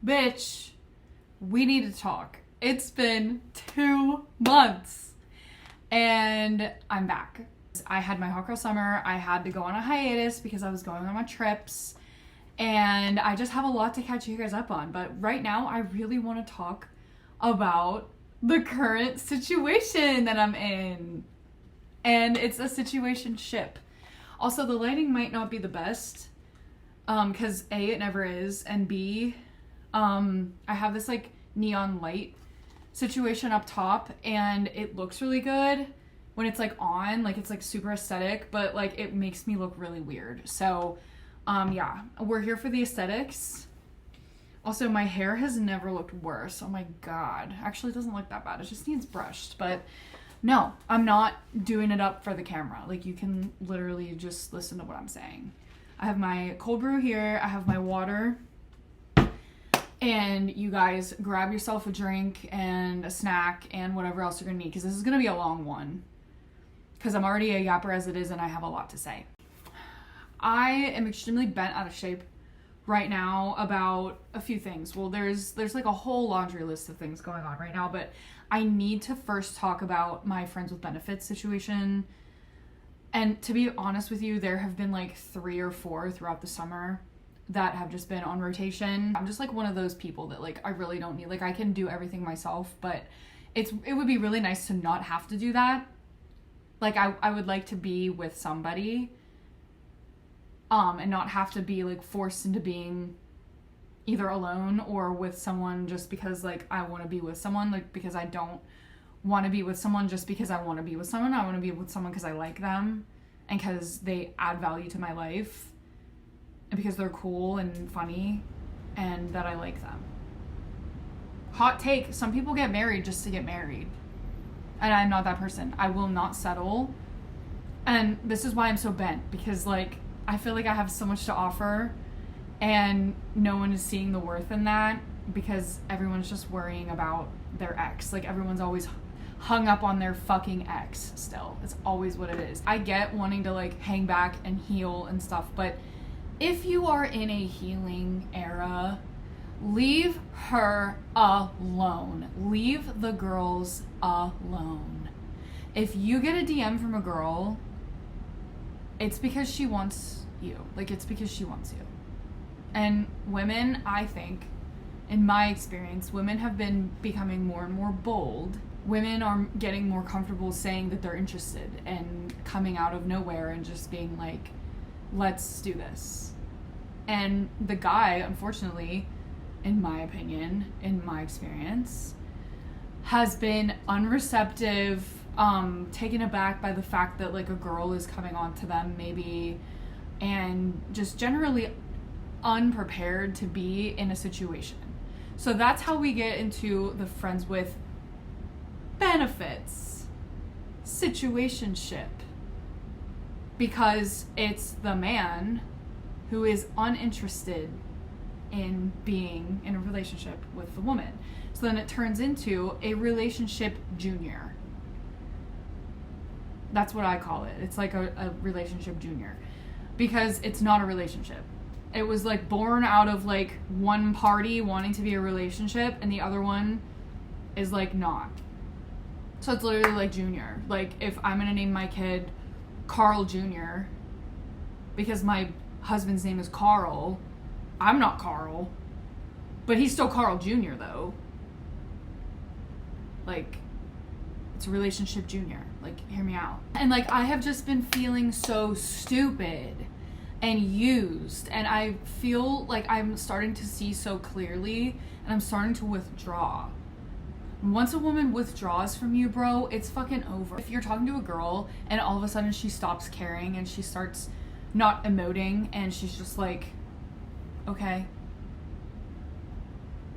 Bitch, we need to talk. It's been 2 months and I'm back. I had my hot girl summer. I had to go on a hiatus because I was going on my trips, and I just have a lot to catch you guys up on. But right now, I really want to talk about the current situation that I'm in. And it's a situationship. Also, the lighting might not be the best, because A, it never is, and B, I have this like neon light situation up top, and it looks really good when it's like on, like it's like super aesthetic, but like it makes me look really weird. So yeah, we're here for the aesthetics. Also, my hair has never looked worse. Oh my god. Actually, it doesn't look that bad. It just needs brushed. But no, I'm not doing it up for the camera. Like, you can literally just listen to what I'm saying. I have my cold brew here. I have my water. And you guys grab yourself a drink and a snack and whatever else you're gonna need, because this is gonna be a long one. Because I'm already a yapper as it is, and I have a lot to say. I am extremely bent out of shape right now about a few things. Well, there's like a whole laundry list of things going on right now, but I need to first talk about my friends with benefits situation. And to be honest with you, there have been like 3 or 4 throughout the summer that have just been on rotation. I'm just like one of those people that like I really don't need, like I can do everything myself, but it would be really nice to not have to do that. Like I would like to be with somebody and not have to be like forced into being either alone or with someone just because like I want to be with someone, like because I don't want to be with someone just because I want to be with someone. I want to be with someone because I like them and because they add value to my life and because they're cool and funny and that I like them. Hot take, some people get married just to get married. And I'm not that person. I will not settle. And this is why I'm so bent, because like I feel like I have so much to offer and no one is seeing the worth in that because everyone's just worrying about their ex. Like everyone's always hung up on their fucking ex still. It's always what it is. I get wanting to like hang back and heal and stuff, but if you are in a healing era, leave her alone. Leave the girls alone. If you get a DM from a girl, it's because she wants you. Like, it's because she wants you. And women, I think, in my experience, women have been becoming more and more bold. Women are getting more comfortable saying that they're interested and coming out of nowhere and just being like, let's do this. And the guy, unfortunately, in my opinion, in my experience, has been unreceptive, taken aback by the fact that like a girl is coming on to them maybe, and just generally unprepared to be in a situation. So that's how we get into the friends with benefits situationship, because it's the man who is uninterested in being in a relationship with the woman. So then it turns into a relationship junior. That's what I call it. It's like a relationship junior, because it's not a relationship. It was like born out of like one party wanting to be a relationship and the other one is like not. So it's literally like junior. Like if I'm gonna name my kid Carl Jr. because my husband's name is Carl, I'm not Carl, but he's still Carl Jr. though. Like, it's a relationship junior. Like, hear me out. And like, I have just been feeling so stupid and used, and I feel like I'm starting to see so clearly, and I'm starting to withdraw. Once a woman withdraws from you, bro, it's fucking over. If you're talking to a girl and all of a sudden she stops caring and she starts not emoting and she's just like, okay,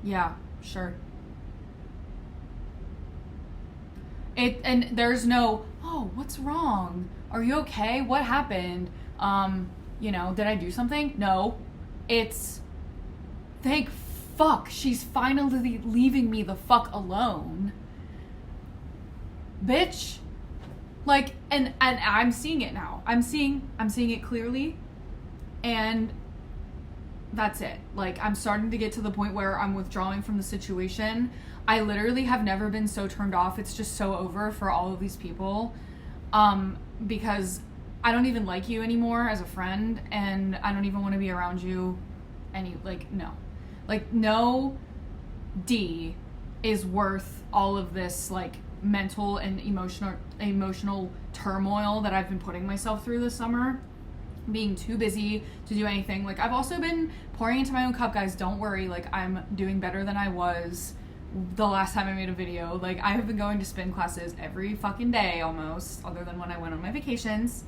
yeah, sure. And there's no, oh, what's wrong? Are you okay? What happened? Did I do something? No. It's, thank fuck, she's finally leaving me the fuck alone. Bitch. Like, and I'm seeing it now. I'm seeing it clearly. And that's it. Like, I'm starting to get to the point where I'm withdrawing from the situation. I literally have never been so turned off. It's just so over for all of these people. Because I don't even like you anymore as a friend, and I don't even want to be around you no. Like, no D is worth all of this, like, mental and emotional turmoil that I've been putting myself through this summer. Being too busy to do anything. Like, I've also been pouring into my own cup, guys. Don't worry. Like, I'm doing better than I was the last time I made a video. Like, I have been going to spin classes every fucking day almost, other than when I went on my vacations.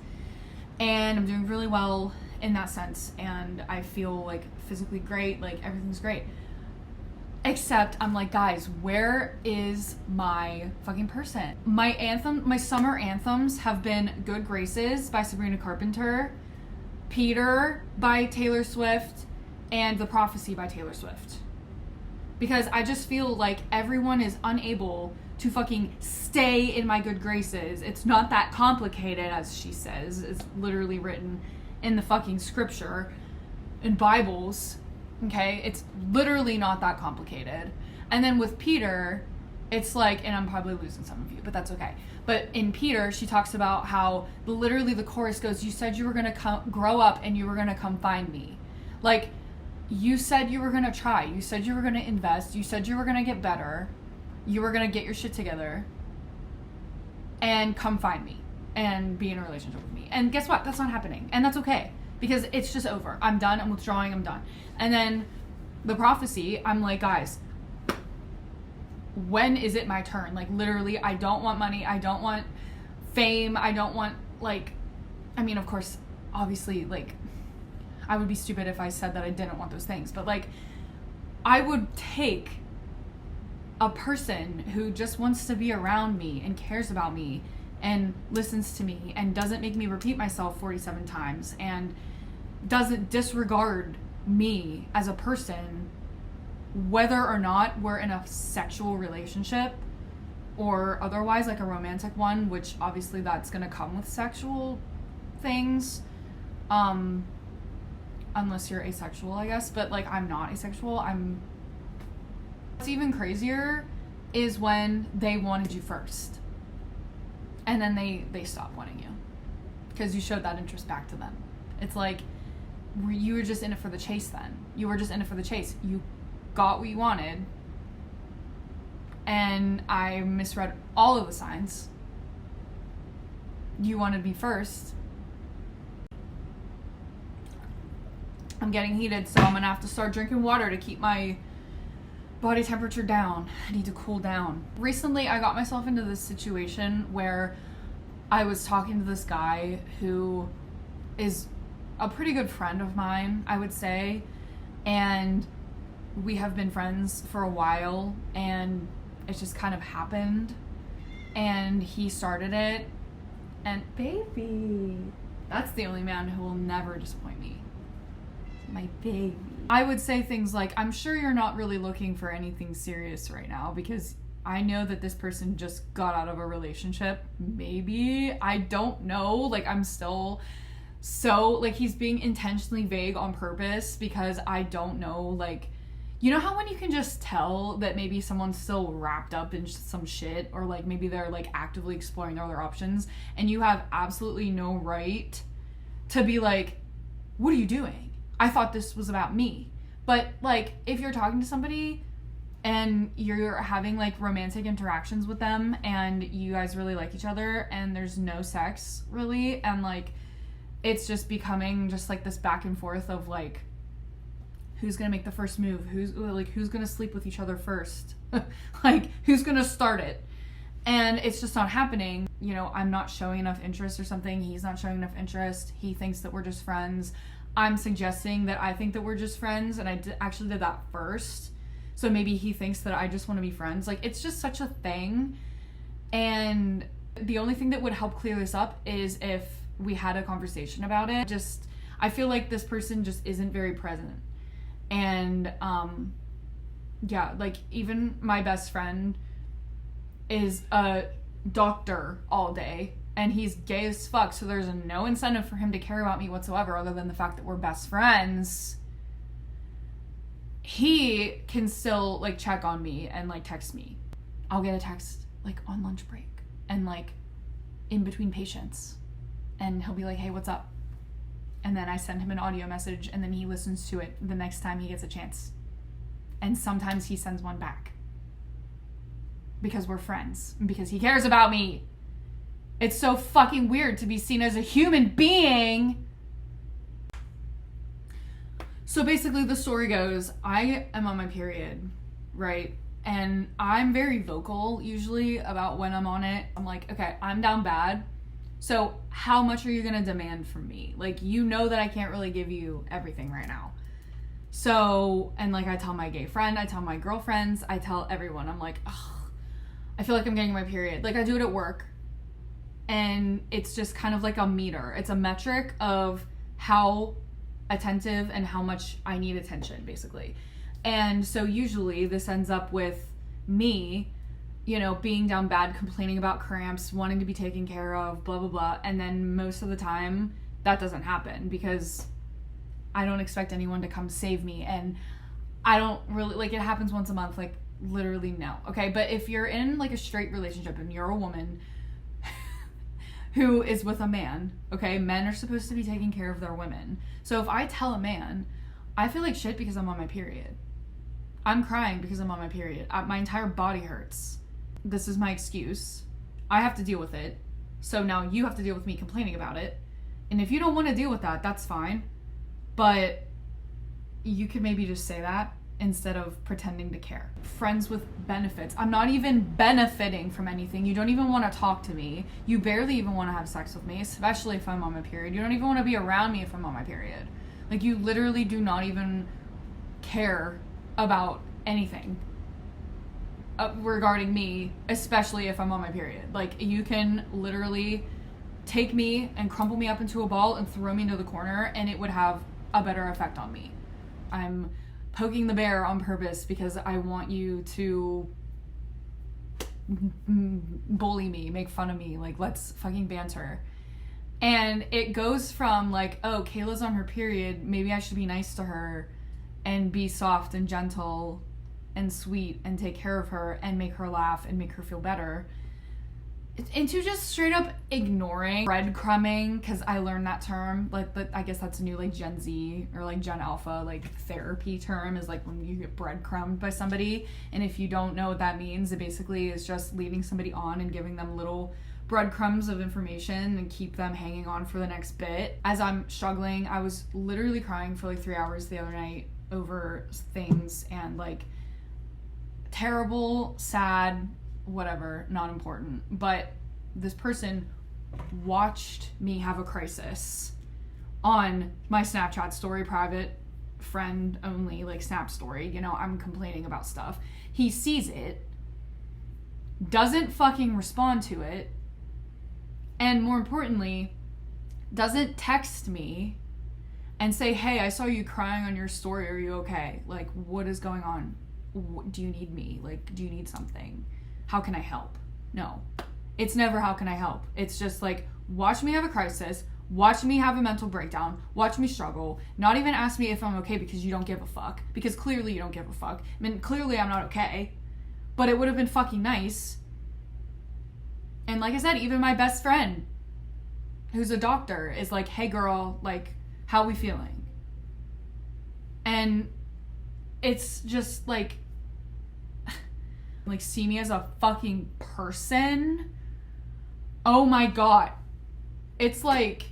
And I'm doing really well in that sense. And I feel, like, physically great. Like, everything's great. Except I'm like, guys, where is my fucking person? My summer anthems have been Good Graces by Sabrina Carpenter, Peter by Taylor Swift, and The Prophecy by Taylor Swift. Because I just feel like everyone is unable to fucking stay in my good graces. It's not that complicated, as she says. It's literally written in the fucking scripture, in Bibles. Okay? It's literally not that complicated. And then with Peter, it's like, and I'm probably losing some of you, but that's okay. But in Peter, she talks about how literally the chorus goes, you said you were going to grow up and you were going to come find me. Like, you said you were going to try. You said you were going to invest. You said you were going to get better. You were going to get your shit together and come find me and be in a relationship with me. And guess what? That's not happening. And that's okay, because it's just over. I'm done. I'm withdrawing. I'm done. And then The Prophecy, I'm like, guys, when is it my turn? Like, literally, I don't want money. I don't want fame. I don't want, like, I mean, of course, obviously, like, I would be stupid if I said that I didn't want those things. But, like, I would take a person who just wants to be around me and cares about me and listens to me and doesn't make me repeat myself 47 times and doesn't disregard me as a person, whether or not we're in a sexual relationship or otherwise, like a romantic one, which obviously that's going to come with sexual things, unless you're asexual, I guess. But, like, I'm not asexual. What's even crazier is when they wanted you first and then they stop wanting you because you showed that interest back to them. It's like, you were just in it for the chase then. You were just in it for the chase. You got what you wanted, and I misread all of the signs. You wanted me first. I'm getting heated, so I'm gonna have to start drinking water to keep my body temperature down. I need to cool down. Recently, I got myself into this situation where I was talking to this guy who is a pretty good friend of mine, I would say, and we have been friends for a while, and it just kind of happened, and he started it, and baby, that's the only man who will never disappoint me. My baby. I would say things like, I'm sure you're not really looking for anything serious right now, because I know that this person just got out of a relationship. Maybe. I don't know. Like, I'm still so, like, he's being intentionally vague on purpose because I don't know, like, you know how when you can just tell that maybe someone's still wrapped up in some shit, or, like, maybe they're, like, actively exploring their other options, and you have absolutely no right to be like, what are you doing? I thought this was about me. But, like, if you're talking to somebody and you're having, like, romantic interactions with them and you guys really like each other and there's no sex really, and, like, it's just becoming just, like, this back and forth of, like, who's gonna make the first move, who's gonna sleep with each other first, like, who's gonna start it, and it's just not happening. You know, I'm not showing enough interest or something, he's not showing enough interest, he thinks that we're just friends, I'm suggesting that I think that we're just friends, and I actually did that first, so maybe he thinks that I just want to be friends. Like, it's just such a thing, and the only thing that would help clear this up is if we had a conversation about it. Just, I feel like this person just isn't very present, and yeah, like, even my best friend is a doctor all day, and he's gay as fuck, so there's no incentive for him to care about me whatsoever other than the fact that we're best friends. he can still like check on me and like text me. I'll get a text like on lunch break and like in between patients, and he'll be like, hey, what's up? And then I send him an audio message, and then he listens to it the next time he gets a chance. And sometimes he sends one back because we're friends and because he cares about me. It's so fucking weird to be seen as a human being. So basically the story goes, I am on my period, right? And I'm very vocal usually about when I'm on it. I'm like, okay, I'm down bad. So how much are you going to demand from me? Like, you know that I can't really give you everything right now. So, and like I tell my gay friend, I tell my girlfriends, I tell everyone, I'm like, ugh, I feel like I'm getting my period. Like, I do it at work. And it's just kind of like a meter. It's a metric of how attentive and how much I need attention, basically. And so usually this ends up with me, you know, being down bad, complaining about cramps, wanting to be taken care of, blah, blah, blah. And then most of the time that doesn't happen because I don't expect anyone to come save me. And I don't really, like, it happens once a month, like literally no. Okay. But if you're in like a straight relationship and you're a woman who is with a man, okay, men are supposed to be taking care of their women. So if I tell a man, I feel like shit because I'm on my period. I'm crying because I'm on my period. My entire body hurts. This is my excuse. I have to deal with it. So now you have to deal with me complaining about it. And if you don't want to deal with that, that's fine. But you could maybe just say that instead of pretending to care. Friends with benefits. I'm not even benefiting from anything. You don't even want to talk to me. You barely even want to have sex with me, especially if I'm on my period. You don't even want to be around me if I'm on my period. Like, you literally do not even care about anything regarding me, especially if I'm on my period. Like, you can literally take me and crumple me up into a ball and throw me into the corner, and it would have a better effect on me. I'm poking the bear on purpose because I want you to bully me, make fun of me, like, let's fucking banter. And it goes from like, oh, Kayla's on her period, maybe I should be nice to her and be soft and gentle and sweet and take care of her and make her laugh and make her feel better, into just straight up ignoring, breadcrumbing, because I learned that term, like, but I guess that's a new like Gen Z or like Gen Alpha like therapy term, is like when you get breadcrumbed by somebody. And if you don't know what that means, it basically is just leading somebody on and giving them little breadcrumbs of information and keep them hanging on for the next bit. As I'm struggling, I was literally crying for like 3 hours the other night over things, and like terrible, sad, whatever, not important. But this person watched me have a crisis on my Snapchat story, private, friend only, like Snap story. You know, I'm complaining about stuff. He sees it, doesn't fucking respond to it, and more importantly, doesn't text me and say, hey, I saw you crying on your story. Are you okay? Like, what is going on? Do you need me? Like, do you need something? How can I help? No. It's never how can I help. It's just like, watch me have a crisis, watch me have a mental breakdown, watch me struggle, not even ask me if I'm okay because you don't give a fuck. Because clearly you don't give a fuck. I mean, clearly I'm not okay. But it would have been fucking nice. And like I said, even my best friend, who's a doctor, is like, hey girl, like, how we feeling? And it's just like, see me as a fucking person. Oh my God. It's like,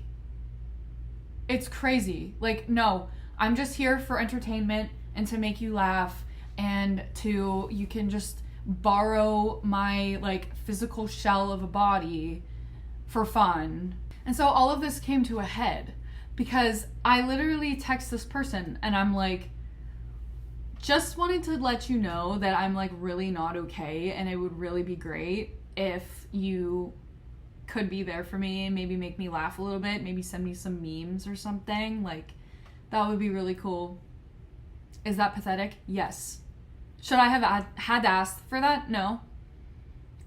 it's crazy. Like, no, I'm just here for entertainment and to make you laugh, and you can just borrow my like physical shell of a body for fun. And so all of this came to a head because I literally text this person and I'm like, just wanted to let you know that I'm like really not okay, and it would really be great if you could be there for me and maybe make me laugh a little bit, maybe send me some memes or something. Like, that would be really cool. Is that pathetic? Yes. Should I have had to ask for that? No.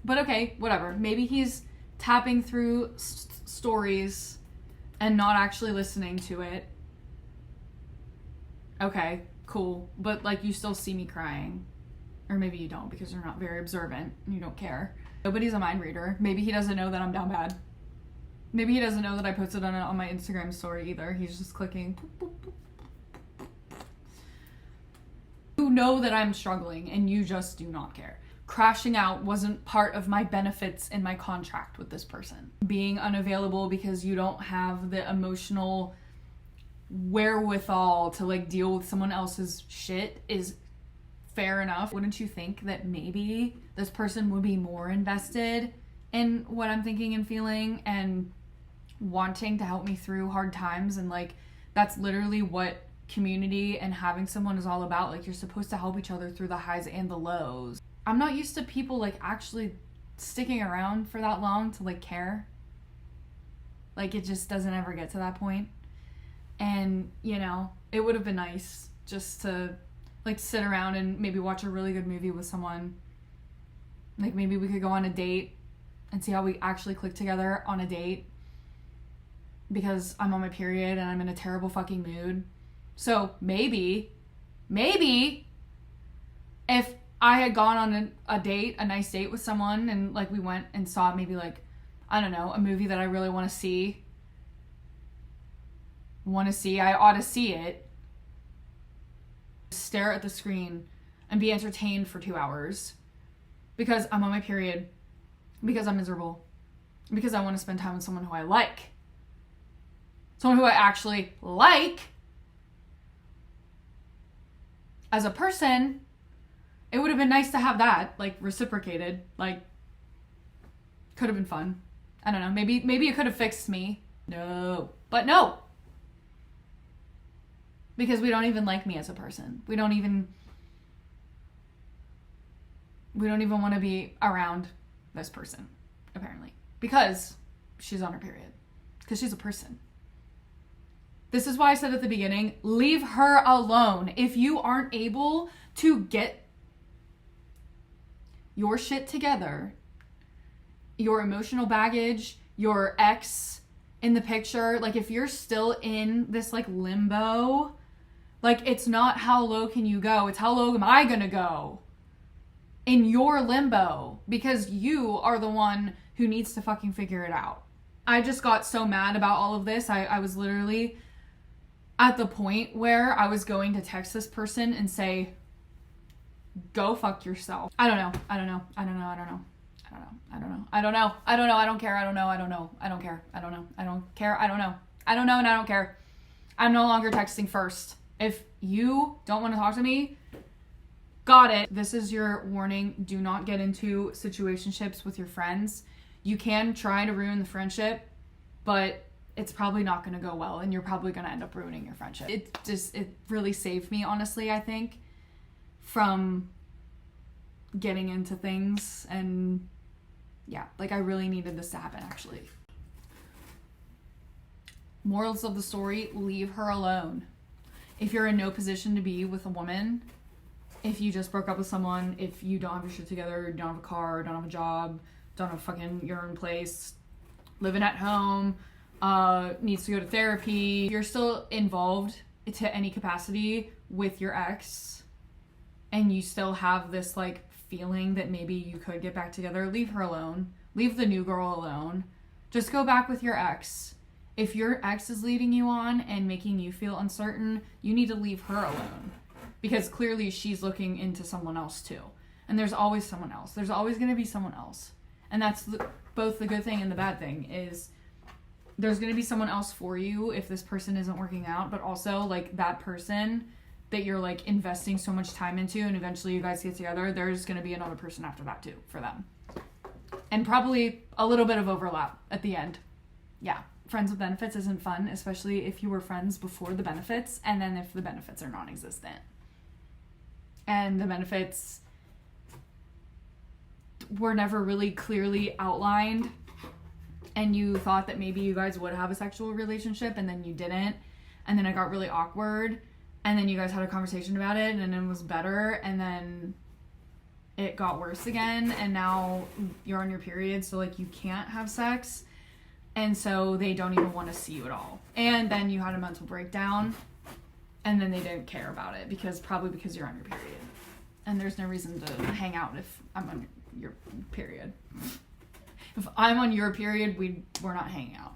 But okay, whatever. Maybe he's tapping through stories and not actually listening to it. Okay, cool, but like you still see me crying. Or maybe you don't because you're not very observant and you don't care. Nobody's a mind reader. Maybe he doesn't know that I'm down bad. Maybe he doesn't know that I posted on my Instagram story either. He's just clicking. You know that I'm struggling and you just do not care. Crashing out wasn't part of my benefits in my contract with this person. Being unavailable because you don't have the emotional wherewithal to like deal with someone else's shit is fair enough. Wouldn't you think that maybe this person would be more invested in what I'm thinking and feeling and wanting to help me through hard times? And like, that's literally what community and having someone is all about. Like, you're supposed to help each other through the highs and the lows. I'm not used to people like actually sticking around for that long to like care. Like, it just doesn't ever get to that point. And, you know, it would have been nice just to like sit around and maybe watch a really good movie with someone. Like, maybe we could go on a date and see how we actually click together on a date, because I'm on my period and I'm in a terrible fucking mood. So maybe if I had gone on a date, a nice date with someone, and like we went and saw maybe like, I don't know, a movie that I really want to see, I ought to see it. Stare at the screen and be entertained for 2 hours because I'm on my period, because I'm miserable, because I want to spend time with someone who I like, someone who I actually like as a person. It would have been nice to have that like reciprocated. Like, could have been fun. I don't know, maybe it could have fixed me. No, because we don't even like me as a person. We don't even want to be around this person, apparently, because she's on her period, because she's a person. This is why I said at the beginning, leave her alone. If you aren't able to get your shit together, your emotional baggage, your ex in the picture, like if you're still in this like limbo, like it's not how low can you go, it's how low am I gonna go in your limbo, because you are the one who needs to fucking figure it out. I just got so mad about all of this. I was literally at the point where I was going to text this person and say, go fuck yourself. I don't know. I don't care. I don't know. And I don't care. I'm no longer texting first. If you don't want to talk to me, got it. This is your warning. Do not get into situationships with your friends. You can try to ruin the friendship, but it's probably not going to go well, and you're probably going to end up ruining your friendship. It really saved me, honestly, I think, from getting into things. And yeah, like I really needed this to happen, actually. Morals of the story, leave her alone. If you're in no position to be with a woman, if you just broke up with someone, if you don't have your shit together, don't have a car, don't have a job, don't have fucking your own place, living at home, needs to go to therapy, if you're still involved to any capacity with your ex, and you still have this like feeling that maybe you could get back together, leave her alone. Leave the new girl alone. Just go back with your ex. If your ex is leading you on and making you feel uncertain, you need to leave her alone, because clearly she's looking into someone else too. And there's always someone else. There's always going to be someone else. And that's both the good thing and the bad thing, is there's going to be someone else for you if this person isn't working out, but also like that person that you're like investing so much time into and eventually you guys get together, there's going to be another person after that too for them. And probably a little bit of overlap at the end. Yeah. Friends with benefits isn't fun, especially if you were friends before the benefits, and then if the benefits are non-existent. And the benefits were never really clearly outlined, and you thought that maybe you guys would have a sexual relationship, and then you didn't, and then it got really awkward, and then you guys had a conversation about it, and then it was better, and then it got worse again, and now you're on your period, so like you can't have sex. And so they don't even want to see you at all. And then you had a mental breakdown. And then they didn't care about it probably because you're on your period. And there's no reason to hang out if I'm on your period. If I'm on your period, we're not hanging out.